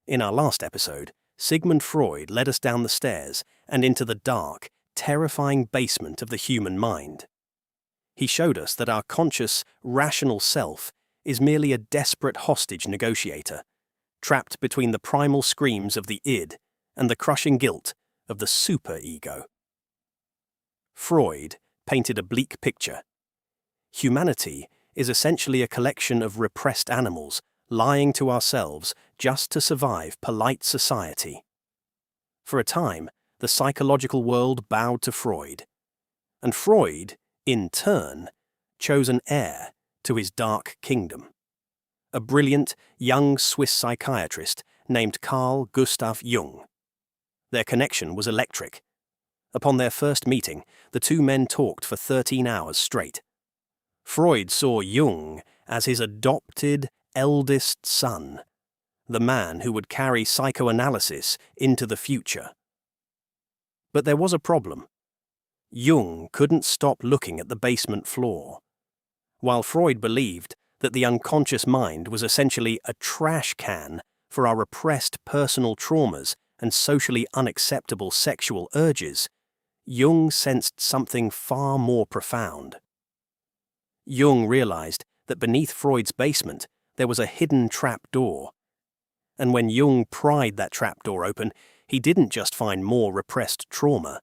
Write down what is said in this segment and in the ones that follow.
In our last episode, Sigmund Freud led us down the stairs and into the dark, terrifying basement of the human mind. He showed us that our conscious, rational self is merely a desperate hostage negotiator, trapped between the primal screams of the id and the crushing guilt of the superego. Freud painted a bleak picture. Humanity is essentially a collection of repressed animals lying to ourselves just to survive polite society. For a time, the psychological world bowed to Freud, and Freud, in turn, chose an heir to his dark kingdom. A brilliant, young Swiss psychiatrist named Carl Gustav Jung. Their connection was electric. Upon their first meeting, the two men talked for 13 hours straight. Freud saw Jung as his adopted eldest son, the man who would carry psychoanalysis into the future. But there was a problem. Jung couldn't stop looking at the basement floor. While Freud believed that the unconscious mind was essentially a trash can for our repressed personal traumas and socially unacceptable sexual urges, Jung sensed something far more profound. Jung realized that beneath Freud's basement there was a hidden trapdoor. And when Jung pried that trapdoor open, he didn't just find more repressed trauma.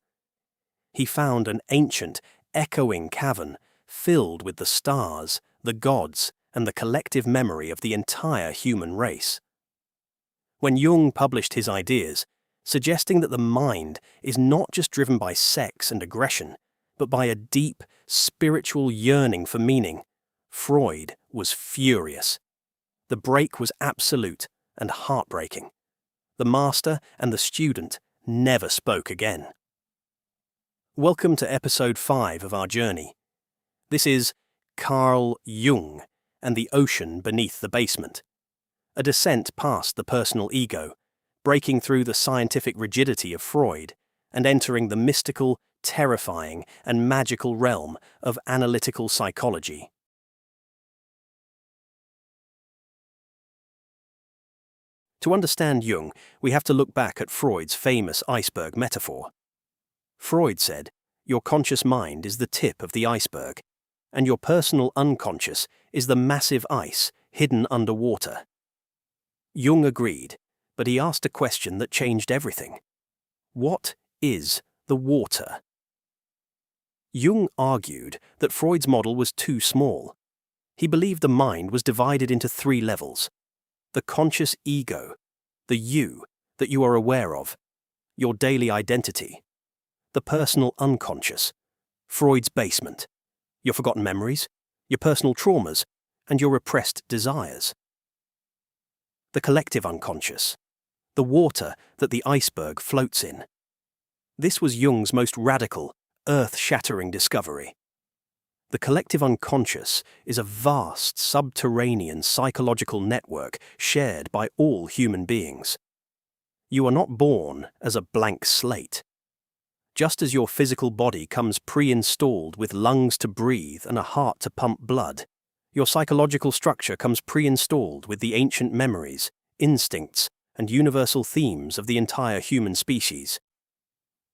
He found an ancient, echoing cavern filled with the stars, the gods, and the collective memory of the entire human race. When Jung published his ideas, suggesting that the mind is not just driven by sex and aggression, but by a deep, spiritual yearning for meaning, Freud was furious. The break was absolute and heartbreaking. The master and the student never spoke again. Welcome to episode 5 of our journey. This is Carl Jung and the ocean beneath the basement. A descent past the personal ego, breaking through the scientific rigidity of Freud and entering the mystical, terrifying, and magical realm of analytical psychology. To understand Jung, we have to look back at Freud's famous iceberg metaphor. Freud said, "Your conscious mind is the tip of the iceberg, and your personal unconscious is the massive ice hidden underwater." Jung agreed, but he asked a question that changed everything. What is the water? Jung argued that Freud's model was too small. He believed the mind was divided into 3 levels. The conscious ego, the you that you are aware of, your daily identity. The personal unconscious, Freud's basement, your forgotten memories, your personal traumas, and your repressed desires. The collective unconscious, the water that the iceberg floats in. This was Jung's most radical, earth-shattering discovery. The collective unconscious is a vast subterranean psychological network shared by all human beings. You are not born as a blank slate. Just as your physical body comes pre-installed with lungs to breathe and a heart to pump blood, your psychological structure comes pre-installed with the ancient memories, instincts, and universal themes of the entire human species.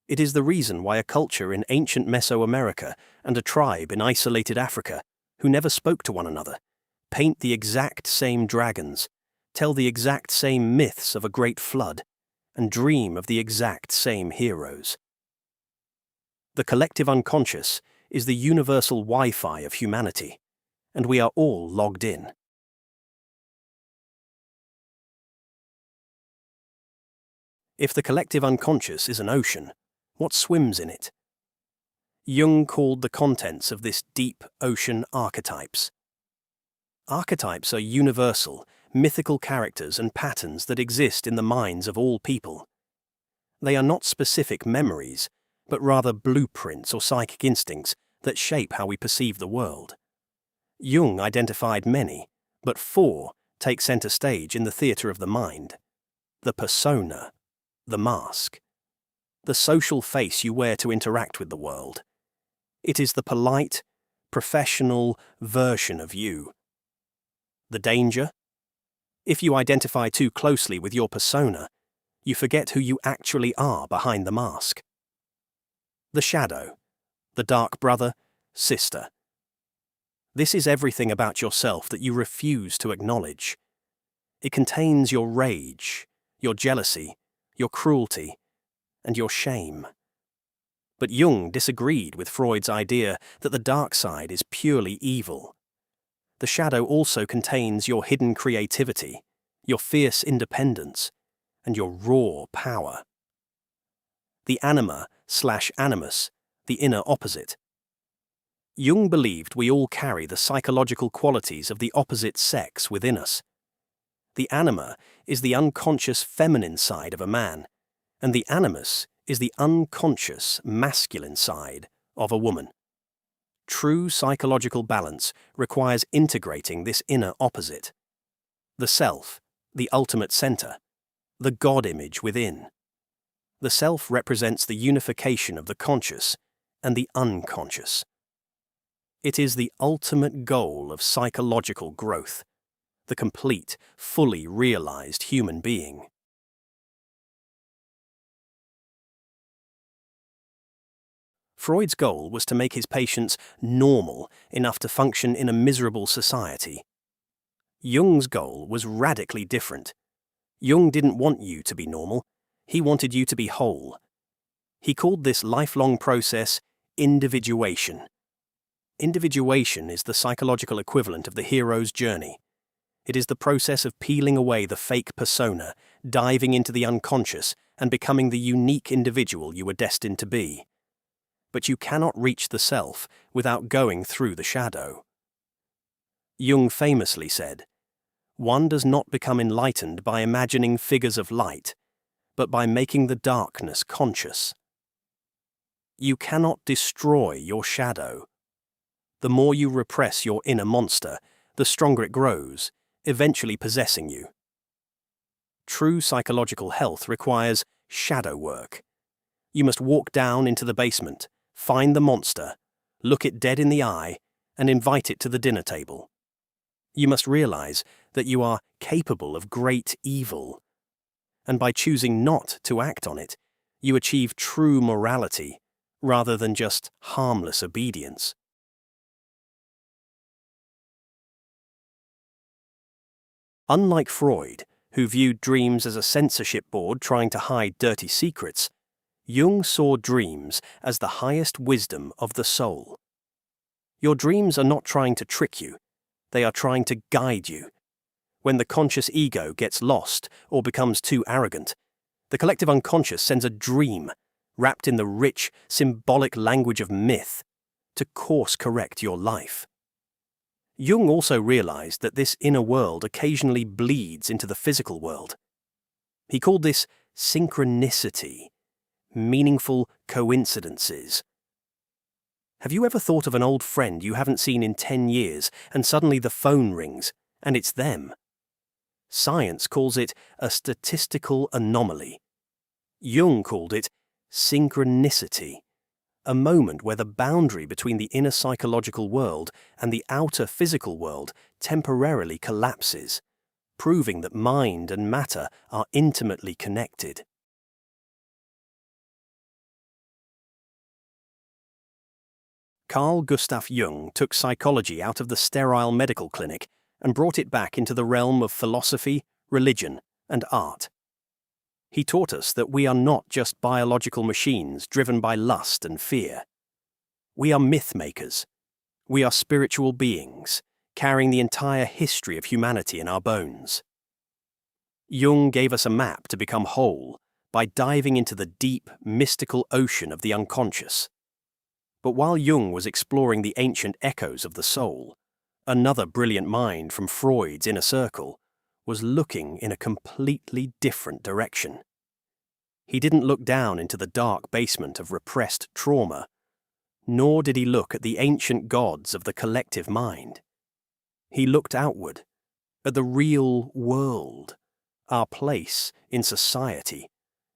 It is the reason why a culture in ancient Mesoamerica and a tribe in isolated Africa, who never spoke to one another, paint the exact same dragons, tell the exact same myths of a great flood, and dream of the exact same heroes. The collective unconscious is the universal Wi-Fi of humanity, and we are all logged in. If the collective unconscious is an ocean, what swims in it? Jung called the contents of this deep ocean archetypes. Archetypes are universal, mythical characters and patterns that exist in the minds of all people. They are not specific memories, but rather blueprints or psychic instincts that shape how we perceive the world. Jung identified many, but 4 take center stage in the theater of the mind. The persona, the mask. The social face you wear to interact with the world. It is the polite, professional version of you. The danger? If you identify too closely with your persona, you forget who you actually are behind the mask. The shadow, the dark brother, sister. This is everything about yourself that you refuse to acknowledge. It contains your rage, your jealousy, your cruelty, and your shame. But Jung disagreed with Freud's idea that the dark side is purely evil. The shadow also contains your hidden creativity, your fierce independence, and your raw power. The Anima/Animus, the inner opposite. Jung believed we all carry the psychological qualities of the opposite sex within us. The Anima is the unconscious feminine side of a man, and the Animus is the unconscious masculine side of a woman. True psychological balance requires integrating this inner opposite. The self, the ultimate center, the God image within. The self represents the unification of the conscious and the unconscious. It is the ultimate goal of psychological growth, the complete, fully realized human being. Freud's goal was to make his patients normal enough to function in a miserable society. Jung's goal was radically different. Jung didn't want you to be normal, he wanted you to be whole. He called this lifelong process individuation. Individuation is the psychological equivalent of the hero's journey. It is the process of peeling away the fake persona, diving into the unconscious, and becoming the unique individual you were destined to be. But you cannot reach the self without going through the shadow. Jung famously said, "One does not become enlightened by imagining figures of light, but by making the darkness conscious." You cannot destroy your shadow. The more you repress your inner monster, the stronger it grows, eventually possessing you. True psychological health requires shadow work. You must walk down into the basement, find the monster, look it dead in the eye, and invite it to the dinner table. You must realize that you are capable of great evil. And by choosing not to act on it, you achieve true morality, rather than just harmless obedience. Unlike Freud, who viewed dreams as a censorship board trying to hide dirty secrets, Jung saw dreams as the highest wisdom of the soul. Your dreams are not trying to trick you, they are trying to guide you. When the conscious ego gets lost or becomes too arrogant, the collective unconscious sends a dream, wrapped in the rich, symbolic language of myth, to course-correct your life. Jung also realized that this inner world occasionally bleeds into the physical world. He called this synchronicity, meaningful coincidences. Have you ever thought of an old friend you haven't seen in 10 years and suddenly the phone rings and it's them? Science calls it a statistical anomaly. Jung called it synchronicity, a moment where the boundary between the inner psychological world and the outer physical world temporarily collapses, proving that mind and matter are intimately connected. Carl Gustav Jung took psychology out of the sterile medical clinic and brought it back into the realm of philosophy, religion, and art. He taught us that we are not just biological machines driven by lust and fear. We are myth makers. We are spiritual beings, carrying the entire history of humanity in our bones. Jung gave us a map to become whole by diving into the deep, mystical ocean of the unconscious. But while Jung was exploring the ancient echoes of the soul, another brilliant mind from Freud's inner circle was looking in a completely different direction. He didn't look down into the dark basement of repressed trauma, nor did he look at the ancient gods of the collective mind. He looked outward, at the real world, our place in society,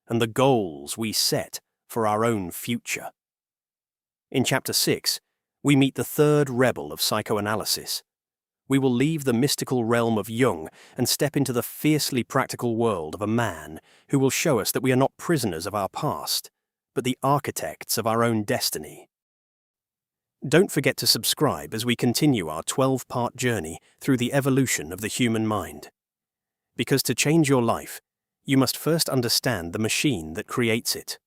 and the goals we set for our own future. In Chapter 6, we meet the third rebel of psychoanalysis, We will leave the mystical realm of Jung and step into the fiercely practical world of a man who will show us that we are not prisoners of our past, but the architects of our own destiny. Don't forget to subscribe as we continue our 12-part journey through the evolution of the human mind. Because to change your life, you must first understand the machine that creates it.